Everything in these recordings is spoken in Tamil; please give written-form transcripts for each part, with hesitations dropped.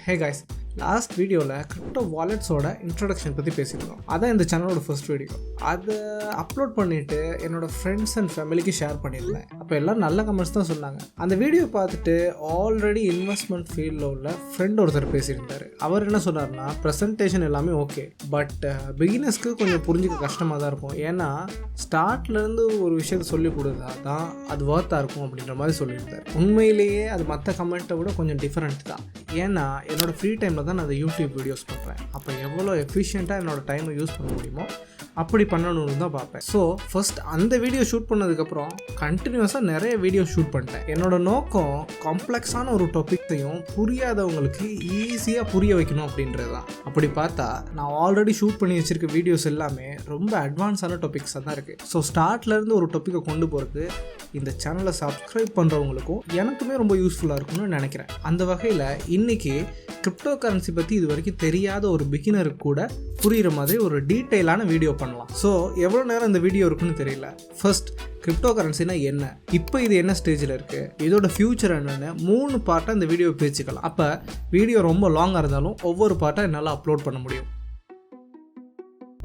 Hey guys, லாஸ்ட் வீடியோவில் கிரிப்டோ வாலெட்ஸோட இன்ட்ரடக்ஷன் பற்றி பேசியிருந்தோம். அதான் இந்த சேனலோட ஃபர்ஸ்ட் வீடியோ. அதை அப்லோட் பண்ணிவிட்டு என்னோடய ஃப்ரெண்ட்ஸ் அண்ட் ஃபேமிலிக்கு ஷேர் பண்ணியிருந்தேன். அப்போ எல்லோரும் நல்ல கமெண்ட்ஸ் தான் சொன்னாங்க. அந்த வீடியோ பார்த்துட்டு ஆல்ரெடி இன்வெஸ்ட்மெண்ட் ஃபீல்டில் உள்ள ஃப்ரெண்ட் ஒருத்தர் பேசியிருந்தார். அவர் என்ன சொன்னார்னா, ப்ரெசன்டேஷன் எல்லாமே ஓகே, பட் பிகினர்ஸ்க்கு கொஞ்சம் புரிஞ்சிக்க கஷ்டமாக தான் இருக்கும். ஏன்னா ஸ்டார்ட்லேருந்து ஒரு விஷயத்தை சொல்லி கொடுத்தா தான் அது ஒர்த்தாக இருக்கும் அப்படின்ற மாதிரி சொல்லியிருந்தார். உண்மையிலேயே அது மற்ற கமெண்ட்டை விட கொஞ்சம் டிஃப்ரெண்ட் தான். ஏன்னா என்னோடய ஃப்ரீ டைமில் தான் நான் அதை யூடியூப் வீடியோஸ் பண்ணுறேன். அப்போ எவ்வளோ எஃபிஷியண்ட்டாக என்னோடய டைமை யூஸ் பண்ண முடியுமோ அப்படி பண்ணணும்னு தான் பார்ப்பேன். ஸோ ஃபர்ஸ்ட் அந்த வீடியோ ஷூட் பண்ணதுக்கப்புறம் கண்டினியூஸாக நிறைய வீடியோ ஷூட் பண்ணிட்டேன். என்னோடய நோக்கம் காம்ப்ளெக்ஸான ஒரு டாப்பிக்கையும் புரியாதவங்களுக்கு ஈஸியாக புரிய வைக்கணும் அப்படின்றது தான். அப்படி பார்த்தா நான் ஆல்ரெடி ஷூட் பண்ணி வச்சுருக்க வீடியோஸ் எல்லாமே ரொம்ப அட்வான்ஸான டாபிக்ஸாக தான் இருக்குது. ஸோ ஸ்டார்ட்லேருந்து ஒரு டாப்பிக்கை கொண்டு போகிறது இந்த சேனலை சப்ஸ்கிரைப் பண்ணுறவங்களுக்கும் எனக்குமே ரொம்ப யூஸ்ஃபுல்லாக இருக்கும்னு நினைக்கிறேன். அந்த வகையில் இன்றைக்கி கிரிப்டோ கரன்சி பற்றி இது வரைக்கும் தெரியாத ஒரு பிகினருக்கு கூட புரிகிற மாதிரி ஒரு டீட்டெயிலான வீடியோ பண்ணலாம். ஸோ எவ்வளோ நேரம் இந்த வீடியோ இருக்குன்னு தெரியல. ஃபர்ஸ்ட், கிரிப்டோ கரன்சினா என்ன, இப்போ இது என்ன ஸ்டேஜில் இருக்குது, இதோட ஃபியூச்சர் என்னென்னு 3 பார்ட்டாக இந்த வீடியோ பிரிச்சுக்கலாம். அப்போ வீடியோ ரொம்ப லாங்காக இருந்தாலும் ஒவ்வொரு பார்ட்டாக என்னால் அப்லோட் பண்ண முடியும்.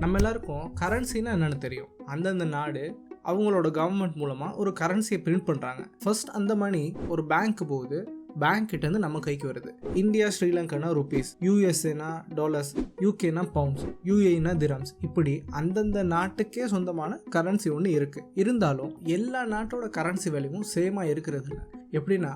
நம்ம எல்லாருக்கும் கரன்சினா என்னென்னு தெரியும். அந்தந்த நாடு அவங்களோட கவர்மெண்ட் மூலமாக ஒரு கரன்சியை பிரிண்ட் பண்ணுறாங்க. ஃபர்ஸ்ட் அந்த மணி ஒரு பேங்க்கு போகுது, பேங்க் கிட்டேருந்து நம்ம கைக்கு வருது. இந்தியா, ஸ்ரீலங்கானா ருபீஸ், யூஎஸ்ஏனா டாலர்ஸ், யூகேனா பவுண்ட்ஸ், யூஏனா திரம்ஸ், இப்படி அந்தந்த நாட்டுக்கே சொந்தமான கரன்சி ஒன்று இருக்குது. இருந்தாலும் எல்லா நாட்டோட கரன்சி வேல்யூவும் சேமாக இருக்கிறது இல்லை. எப்படின்னா,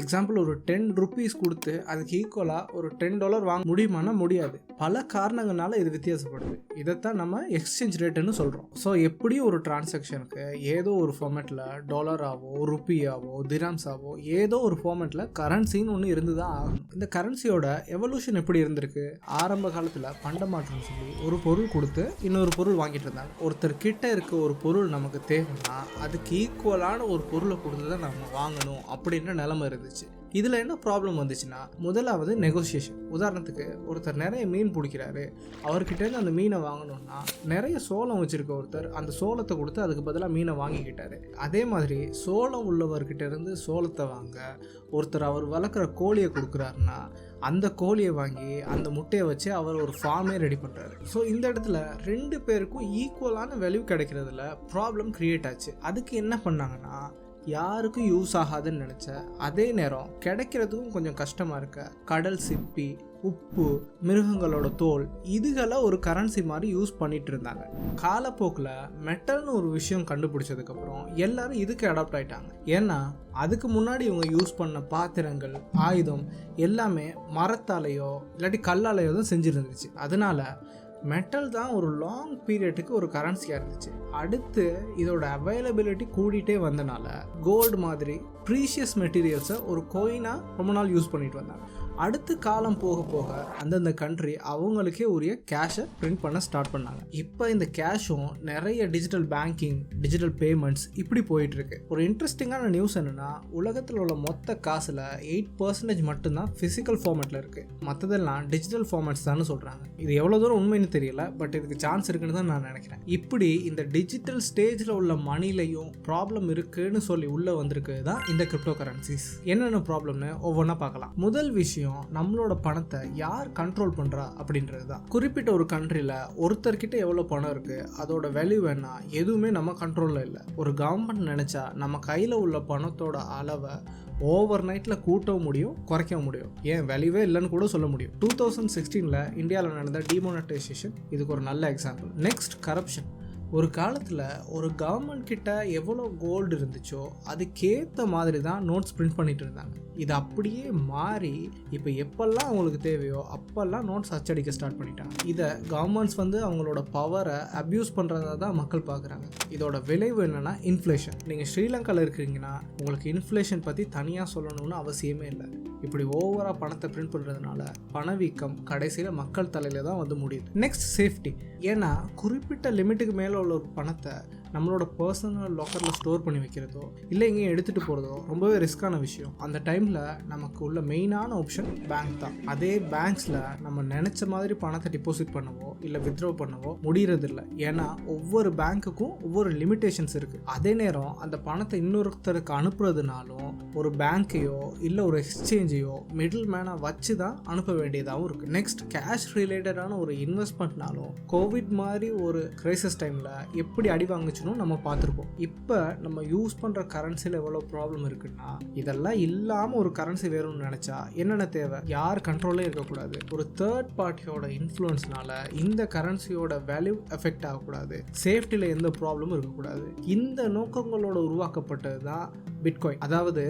எக்ஸாம்பிள் ஒரு 10 rupees கொடுத்து அதுக்கு ஈக்குவலாக ஒரு $10 வாங்க முடியுமானா முடியாது. பல காரணங்களால இது வித்தியாசப்படுது. இதைத்தான் நம்ம எக்ஸ்சேஞ்ச் ரேட்டுன்னு சொல்கிறோம். ஸோ எப்படியும் ஒரு டிரான்சாக்ஷனுக்கு ஏதோ ஒரு ஃபார்மேட்டில் டாலராவோ ருப்பியாவோ திராம்ஸாவோ ஏதோ ஒரு ஃபார்மேட்டில் கரன்சின்னு ஒன்று இருந்து தான் ஆகணும். இந்த கரன்சியோட எவல்யூஷன் எப்படி இருந்திருக்கு? ஆரம்ப காலத்தில் பண்டமாற்றம் சொல்லி ஒரு பொருள் கொடுத்து இன்னொரு பொருள் வாங்கிட்டு இருந்தாங்க. ஒருத்தர் கிட்ட இருக்க ஒரு பொருள் நமக்கு தேவைன்னா அதுக்கு ஈக்குவலான ஒரு பொருளை கொடுத்து தான் நம்ம வாங்கணும் அப்படின்ற நிலைமை இருந்துச்சு. இதில் என்ன ப்ராப்ளம் வந்துச்சுன்னா, முதலாவது நெகோசியேஷன். உதாரணத்துக்கு ஒருத்தர் நிறைய மீன் பிடிக்கிறாரு, அவர்கிட்டேருந்து அந்த மீனை வாங்கணும்னா நிறைய சோளம் வச்சுருக்க ஒருத்தர் அந்த சோளத்தை கொடுத்து அதுக்கு பதிலாக மீனை வாங்கிக்கிட்டாரு. அதே மாதிரி சோளம் உள்ளவர்கிட்டேருந்து சோளத்தை வாங்க ஒருத்தர் அவர் வளர்க்குற கோழியை கொடுக்குறாருன்னா அந்த கோழியை வாங்கி அந்த முட்டையை வச்சு அவர் ஒரு ஃபார்மே ரெடி பண்ணுறாரு. ஸோ இந்த இடத்துல 2 பேருக்கும் ஈக்குவலான வேல்யூ கிடைக்கிறதுல ப்ராப்ளம் க்ரியேட் ஆச்சு. அதுக்கு என்ன பண்ணாங்கன்னா, யாருக்கும் யூஸ் ஆகாதுன்னு நினச்ச அதே நேரம் கிடைக்கிறதுக்கும் கொஞ்சம் கஷ்டமாக இருக்க கடல் சிப்பி, உப்பு, மிருகங்களோட தோல், இதுகளை ஒரு கரன்சி மாதிரி யூஸ் பண்ணிட்டு இருந்தாங்க. காலப்போக்கில் மெட்டல்னு ஒரு விஷயம் கண்டுபிடிச்சதுக்கப்புறம் எல்லாரும் இதுக்கு அடாப்ட் ஆகிட்டாங்க. ஏன்னா அதுக்கு முன்னாடி இவங்க யூஸ் பண்ண பாத்திரங்கள், ஆயுதம் எல்லாமே மரத்தாலேயோ இல்லாட்டி கல்லாலேயோ தான் செஞ்சுருந்துச்சு. அதனால மெட்டல் தான் ஒரு லாங் பீரியடுக்கு ஒரு கரன்சியாக இருந்துச்சு. அடுத்து இதோட அவைலபிலிட்டி கூடிட்டே வந்தனால கோல்டு மாதிரி ப்ரீஷியஸ் மெட்டீரியல்ஸை ஒரு கோயினாக ரொம்ப நாள் யூஸ் பண்ணிட்டு வந்தாங்க. அடுத்து காலம் போக போக அந்தந்த கண்ட்ரி அவங்களுக்கே உரிய கேஷை பிரிண்ட் பண்ண ஸ்டார்ட் பண்ணாங்க. இப்போ இந்த கேஷும் நிறைய டிஜிட்டல் பேங்கிங், டிஜிட்டல் பேமெண்ட்ஸ் இப்படி போயிட்டுருக்கு. ஒரு இன்ட்ரெஸ்டிங்கான நியூஸ் என்னென்னா, உலகத்தில் உள்ள மொத்த காசில் 8% மட்டும்தான் ஃபிசிக்கல் ஃபார்மேட்டில் இருக்குது. மற்றதெல்லாம் டிஜிட்டல் ஃபார்மேட்ஸ் தான் சொல்கிறாங்க. இது எவ்வளோ தூரம் உண்மைன்னு தெரியல, பட் இதுக்கு சான்ஸ் இருக்குன்னு தான் நான் நினைக்கிறேன். இப்படி இந்த டிஜிட்டல் ஸ்டேஜில் உள்ள மணிலையும் ப்ராப்ளம் இருக்குன்னு சொல்லி உள்ளே வந்திருக்கு தான் இந்த கிரிப்டோ கரன்சிஸ். என்னென்ன ப்ராப்ளம்னு ஒவ்வொன்றா பார்க்கலாம். முதல் விஷயம், நம்மளோட பணத்தை யார் கண்ட்ரோல் பண்றா அப்படின்றது தான். குறிப்பிட்ட ஒரு கண்ட்ரியில் ஒருத்தர்கிட்ட எவ்வளோ பணம் இருக்கு, அதோட வேல்யூ என்ன, எதுவுமே நம்ம கண்ட்ரோலில் இல்லை. ஒரு கவர்மெண்ட் நினைச்சா நம்ம கையில் உள்ள பணத்தோட அளவை ஓவர் நைட்டில் கூட்டவும் முடியும், குறைக்கவும் முடியும். ஏன் வேல்யூவே இல்லைன்னு கூட சொல்ல முடியும். 2016 இந்தியாவில் நடந்த டிமானிட்டைசேஷன் இதுக்கு ஒரு நல்ல எக்ஸாம்பிள். Next, corruption. ஒரு காலத்தில் ஒரு கவர்மெண்ட் கிட்ட எவ்வளோ கோல்டு இருந்துச்சோ அதுக்கேற்ற மாதிரி தான் நோட்ஸ் பிரிண்ட் பண்ணிட்டு இருந்தாங்க. இது அப்படியே மாறி இப்போ எப்பெல்லாம் அவங்களுக்கு தேவையோ அப்பெல்லாம் நோட்ஸ் அச்சடிக்க ஸ்டார்ட் பண்ணிட்டாங்க. இதை கவர்மெண்ட்ஸ் அவங்களோட பவரை அப்யூஸ் பண்ணுறதா தான் மக்கள் பார்க்குறாங்க. இதோட விளைவு என்னென்னா இன்ஃப்ளேஷன். நீங்கள் ஸ்ரீலங்காவில் இருக்கிறீங்கன்னா உங்களுக்கு இன்ஃப்ளேஷன் பற்றி தனியாக சொல்லணும்னு அவசியமே இல்லை. இப்படி ஓவராக பணத்தை பிரிண்ட் பண்ணுறதுனால பணவீக்கம் கடைசியில் மக்கள் தலையில் தான் முடியுது. Next, safety. ஏன்னா குறிப்பிட்ட லிமிட்டுக்கு மேலே உள்ள ஒரு பணத்தை நம்மளோட பர்சனல் லாக்கரில் ஸ்டோர் பண்ணி வைக்கிறதோ இல்லை எங்கேயும் எடுத்துகிட்டு போகிறதோ ரொம்பவே ரிஸ்க்கான விஷயம். அந்த டைமில் நமக்கு உள்ள மெயினான ஆப்ஷன் பேங்க் தான். அதே பேங்க்ஸில் நம்ம நினச்ச மாதிரி பணத்தை டிபாசிட் பண்ணவோ இல்லை வித்ட்ரா பண்ணவோ முடியறதில்லை. ஏன்னா ஒவ்வொரு பேங்க்குக்கும் ஒவ்வொரு லிமிட்டேஷன்ஸ் இருக்குது. அதே நேரம் அந்த பணத்தை இன்னொருத்தருக்கு அனுப்புறதுனாலும் ஒரு பேங்க்கையோ இல்லை ஒரு எக்ஸ்சேஞ்சையோ மிடில் மேனாக வச்சு தான் அனுப்ப வேண்டியதாகவும் இருக்குது. நெக்ஸ்ட் கேஷ் ரிலேட்டடான ஒரு இன்வெஸ்ட்மெண்ட்னாலும் கோவிட் மாதிரி ஒரு கிரைசிஸ் டைமில் எப்படி அடி வாங்குச்சுன்னு நம்ம பார்த்துருப்போம். இப்போ நம்ம யூஸ் பண்ணுற கரன்சியில் எவ்வளோ ப்ராப்ளம் இருக்குன்னா, இதெல்லாம் இல்லாமல் ஒரு கரன்சி வேணும்னு நினச்சா என்னென்ன தேவை? யார் கண்ட்ரோலே இருக்கக்கூடாது. ஒரு தேர்ட் பார்ட்டியோட இன்ஃப்ளூயன்ஸ்னால இந்த கரன்சியோட வேல்யூ எஃபெக்ட் ஆகக்கூடாது. சேஃப்டியில் எந்த ப்ராப்ளமும் இருக்கக்கூடாது. இந்த நோக்கங்களோட உருவாக்கப்பட்டது தான் பிட்காயின், அதாவது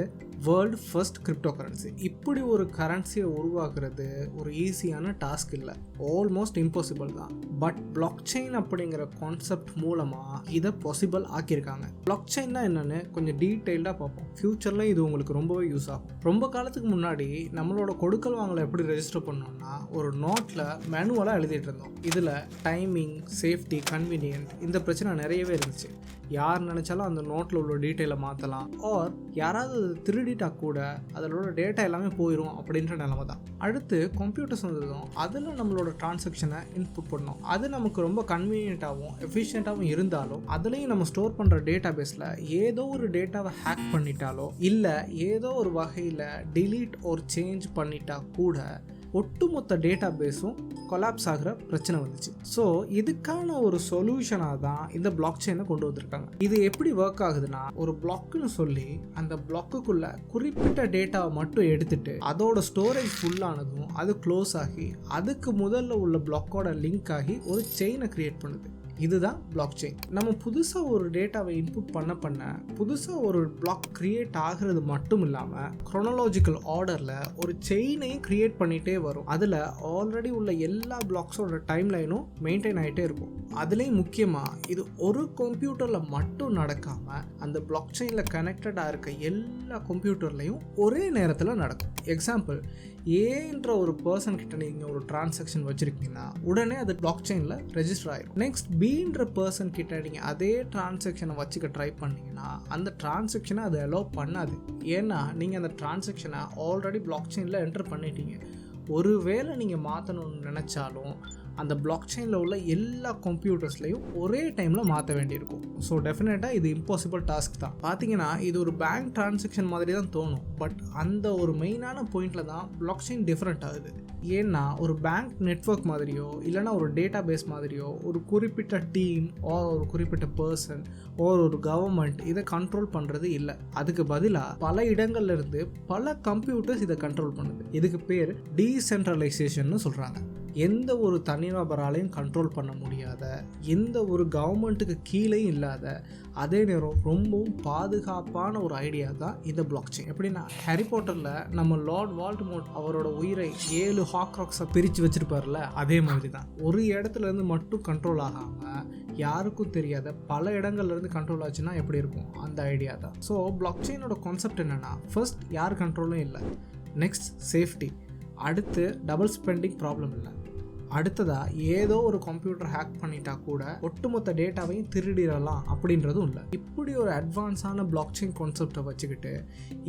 வேர்ல்டு ஃபர்ஸ்ட் கிரிப்டோ கரன்சி. இப்படி ஒரு கரன்சியை உருவாக்குறது ஒரு ஈஸியான டாஸ்க் இல்லை, ஆல்மோஸ்ட் இம்பாசிபிள் தான். பட் பிளாக் செயின் அப்படிங்கிற கான்செப்ட் மூலமாக இதை பாசிபிள் ஆக்கியிருக்காங்க. பிளாக் செயின்னா என்னன்னு கொஞ்சம் டீட்டெயில்டாக பார்ப்போம். ஃபியூச்சரில் இது உங்களுக்கு ரொம்பவே யூஸ் ஆகும். ரொம்ப காலத்துக்கு முன்னாடி நம்மளோட கொடுக்கல் வாங்கலை எப்படி ரெஜிஸ்டர் பண்ணோம்னா ஒரு நோட்டில் மேனுவலாக எழுதிட்டு இருந்தோம். இதில் டைமிங், சேஃப்டி, கன்வீனியன்ட் இந்த பிரச்சனை நிறையவே இருந்துச்சு. யார் நினச்சாலும் அந்த நோட்டில் உள்ள டீட்டெயிலை மாற்றலாம். ஆர் யாராவது திருடிட்டா கூட அதோட டேட்டா எல்லாமே போயிடும் அப்படின்ற நிலைமை தான். அடுத்து கம்ப்யூட்டர்ஸ் வந்ததும் அதில் நம்மளோட டிரான்சாக்ஷனை இன்புட் பண்ணோம். அது நமக்கு ரொம்ப கன்வீனியன்ட்டாகவும் எஃபிஷியண்ட்டாகவும் இருந்தாலும் அதுலேயும் நம்ம ஸ்டோர் பண்ணுற டேட்டா பேஸில் ஏதோ ஒரு டேட்டாவை ஹேக் பண்ணிட்டாலோ இல்லை ஏதோ ஒரு வகையில் டிலீட் ஒரு சேஞ்ச் பண்ணிட்டா கூட ஒட்டுமொத்த டேட்டா பேஸும் கொலாப்ஸ் ஆகிற பிரச்சனை வந்துச்சு. ஸோ இதுக்கான ஒரு சொல்யூஷனாக தான் இந்த பிளாக் செயினை கொண்டு வந்திருக்காங்க. இது எப்படி ஒர்க் ஆகுதுன்னா, ஒரு பிளாக்னு சொல்லி அந்த பிளாக்குக்குள்ள குறிப்பிட்ட டேட்டாவை மட்டும் எடுத்துட்டு அதோட ஸ்டோரேஜ் ஃபுல்லானதும் அது க்ளோஸ் ஆகி அதுக்கு முதல்ல உள்ள பிளாக்கோட லிங்க் ஆகி ஒரு செயினை கிரியேட் பண்ணுது. இதுதான் பிளாக் செயின். நம்ம புதுசாக ஒரு டேட்டாவை இன்புட் பண்ண புதுசாக ஒரு பிளாக் கிரியேட் ஆகிறது மட்டும் இல்லாமல் குரோனாலஜிக்கல் ஆர்டரில் ஒரு செயினையும் கிரியேட் பண்ணிகிட்டே வரும். அதில் ஆல்ரெடி உள்ள எல்லா பிளாக்ஸோட டைம் லைனும் மெயின்டைன் ஆகிட்டே இருக்கும். அதுலேயும் முக்கியமாக இது ஒரு கம்ப்யூட்டரில் மட்டும் நடக்காமல் அந்த பிளாக் செயினில் கனெக்டடாக இருக்க எல்லா கம்ப்யூட்டர்லையும் ஒரே நேரத்தில் நடக்கும். எக்ஸாம்பிள், ஏன்ற ஒரு பர்சன் கிட்ட நீங்கள் ஒரு டிரான்சாக்ஷன் வச்சுருக்கீங்கன்னா உடனே அது பிளாக் செயினில் ரெஜிஸ்டர் ஆகிடும். நெக்ஸ்ட் பீன்ற பர்சன் கிட்ட நீங்கள் அதே டிரான்சாக்ஷனை வச்சுக்க ட்ரை பண்ணிங்கன்னா அந்த டிரான்சாக்ஷனை அது அலோவ் பண்ணாது. ஏன்னா நீங்கள் அந்த டிரான்சாக்ஷனை ஆல்ரெடி பிளாக் செயினில் என்டர் பண்ணிட்டீங்க. ஒருவேளை நீங்கள் மாற்றணும்னு நினச்சாலும் அந்த பிளாக் செயினில் உள்ள எல்லா கம்ப்யூட்டர்ஸ்லையும் ஒரே டைமில் மாற்ற வேண்டியிருக்கும். ஸோ டெஃபினட்டாக இது இம்பாசிபிள் டாஸ்க் தான். பார்த்தீங்கன்னா இது ஒரு பேங்க் டிரான்சாக்ஷன் மாதிரி தான் தோணும். பட் அந்த ஒரு மெயினான பாயிண்டில் தான் பிளாக் செயின் டிஃப்ரெண்ட் ஆகுது. ஏன்னா ஒரு பேங்க் நெட்வொர்க் மாதிரியோ இல்லைனா ஒரு டேட்டா பேஸ் மாதிரியோ ஒரு குறிப்பிட்ட டீம் ஒரு குறிப்பிட்ட பர்சன் ஒரு கவர்மெண்ட் இதை கண்ட்ரோல் பண்ணுறது இல்லை. அதுக்கு பதிலாக பல இடங்கள்ல இருந்து பல கம்ப்யூட்டர்ஸ் இதை கண்ட்ரோல் பண்ணுது. இதுக்கு பேர் டீசென்ட்ரலைசேஷன்னு சொல்கிறாங்க. எந்த ஒரு தனிநபராலையும் கண்ட்ரோல் பண்ண முடியாத, எந்த ஒரு கவர்மெண்ட்டுக்கு கீழேயும் இல்லாத, அதே நேரம் ரொம்பவும் பாதுகாப்பான ஒரு ஐடியா தான் இந்த பிளாக் செயின். எப்படின்னா ஹாரி பாட்டரில் நம்ம லார்ட் வால்டமோர்ட் அவரோட உயிரை 7 ஹாக்ராக்ஸை பிரித்து வச்சுருப்பார்ல, அதே மாதிரி தான். ஒரு இடத்துலேருந்து மட்டும் கண்ட்ரோல் ஆகாமல் யாருக்கும் தெரியாத பல இடங்கள்லேருந்து கண்ட்ரோல் ஆச்சுன்னா எப்படி இருக்கும், அந்த ஐடியா தான். ஸோ பிளாக் செயினோட கான்செப்ட் என்னென்னா, ஃபர்ஸ்ட் யார் கண்ட்ரோலும் இல்லை, நெக்ஸ்ட் சேஃப்டி, அடுத்து டபுள் ஸ்பெண்டிங் ப்ராப்ளம் இல்லை, அடுத்ததாக ஏதோ ஒரு கம்ப்யூட்டர் ஹேக் பண்ணிட்டா கூட ஒட்டுமொத்த டேட்டாவையும் திருடிடலாம் அப்படின்றதும் இல்லை. இப்படி ஒரு அட்வான்ஸான பிளாக் செயின் கான்செப்டை வச்சுக்கிட்டு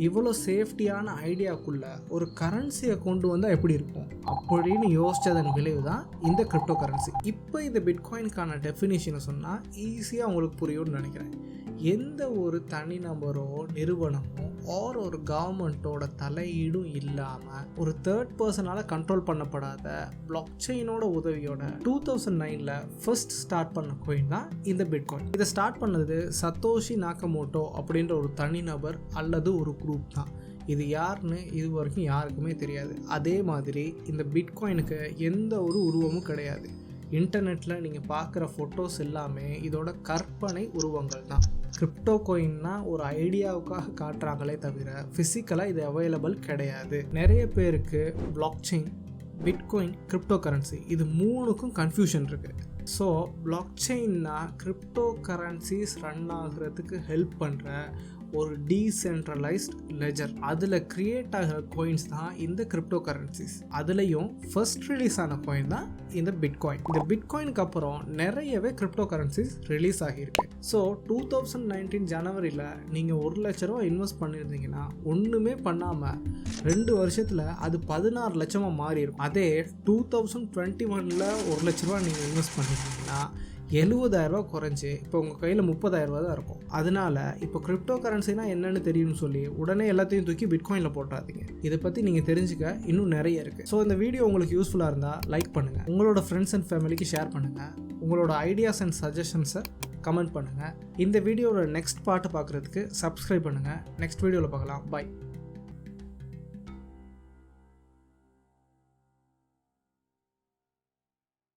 இவ்வளோ சேஃப்டியான ஐடியாக்குள்ள ஒரு கரன்சியை கொண்டு வந்தால் எப்படி இருக்கும் அப்படின்னு யோசித்ததன் விளைவு தான் இந்த கிரிப்டோ கரன்சி. இப்போ இந்த பிட்காயினுக்கான டெஃபினிஷனை சொன்னால் ஈஸியாக உங்களுக்கு புரியும்னு நினைக்கிறேன். எந்த ஒரு தனிநபரோ நிறுவனமோ ஒரு கவர்மெண்ட்டோட தலையீடும் இல்லாமல் ஒரு தேர்ட் பர்சனால் கண்ட்ரோல் பண்ணப்படாத பிளாக் செயினோட உதவியோட 2009 ஃபர்ஸ்ட் ஸ்டார்ட் பண்ண காயின் தான் இந்த பிட்காயின். இதை ஸ்டார்ட் பண்ணது சத்தோஷி நாகமோட்டோ அப்படின்ற ஒரு தனிநபர் அல்லது ஒரு குரூப் தான். இது யாருன்னு இது வரைக்கும் யாருக்குமே தெரியாது. அதே மாதிரி இந்த பிட்காயினுக்கு எந்த ஒரு உருவமும் கிடையாது. இன்டர்நெட்டில் நீங்கள் பார்க்குற ஃபோட்டோஸ் எல்லாமே இதோட கற்பனை உருவங்கள் தான். கிரிப்டோ காயின்னா ஒரு ஐடியாவுக்காக காட்டுறாங்களே தவிர ஃபிசிக்கலாக இது அவைலபிள் கிடையாது. நிறைய பேருக்கு blockchain, bitcoin, cryptocurrency இது மூணுக்கும் கன்ஃபியூஷன் இருக்குது. ஸோ பிளாக் செயின்னா கிரிப்டோ கரன்சிஸ் ரன் ஆகிறதுக்கு ஹெல்ப் பண்ணுற ஒரு டீசென்ட்ரலைஸ்ட் லெஜர். அதில் கிரியேட் ஆகிற கோயின்ஸ் தான் இந்த கிரிப்டோ கரன்சிஸ். அதுலேயும் ஃபர்ஸ்ட் ரிலீஸ் ஆன கோயின் தான் இந்த பிட்காயின். இந்த பிட்காயினுக்கு அப்புறம் நிறையவே கிரிப்டோ கரன்சிஸ் ரிலீஸ் ஆகியிருக்கு. ஸோ 2019 ஜனவரியில் நீங்கள் 1 லட்ச ரூபா இன்வெஸ்ட் பண்ணியிருந்தீங்கன்னா ஒன்றுமே பண்ணாமல் 2 வருஷத்தில் அது 16 லட்சமாக மாறி இருக்கும். அதே 2021 1 லட்ச ரூபா நீங்கள் இன்வெஸ்ட் பண்ணியிருந்தீங்கன்னா 70,000 ரூபா குறைஞ்சி இப்போ உங்கள் கையில் 30,000 ரூபா தான் இருக்கும். அதனால இப்போ கிரிப்டோ கரன்சினா என்னன்னு தெரியும்னு சொல்லி உடனே எல்லாத்தையும் தூக்கி பிட்காயினில் போட்டுறாதீங்க. இதை பற்றி நீங்கள் தெரிஞ்சுக்க இன்னும் நிறைய இருக்குது. ஸோ இந்த வீடியோ உங்களுக்கு யூஸ்ஃபுல்லாக இருந்தால் லைக் பண்ணுங்கள், உங்களோட ஃப்ரெண்ட்ஸ் அண்ட் ஃபேமிலிக்கு ஷேர் பண்ணுங்கள், உங்களோட ஐடியாஸ் அண்ட் சஜஷன்ஸை கமெண்ட் பண்ணுங்கள். இந்த வீடியோட நெக்ஸ்ட் பார்ட்டு பார்க்குறதுக்கு சப்ஸ்கிரைப் பண்ணுங்கள். நெக்ஸ்ட் வீடியோவில் பார்க்கலாம். பை.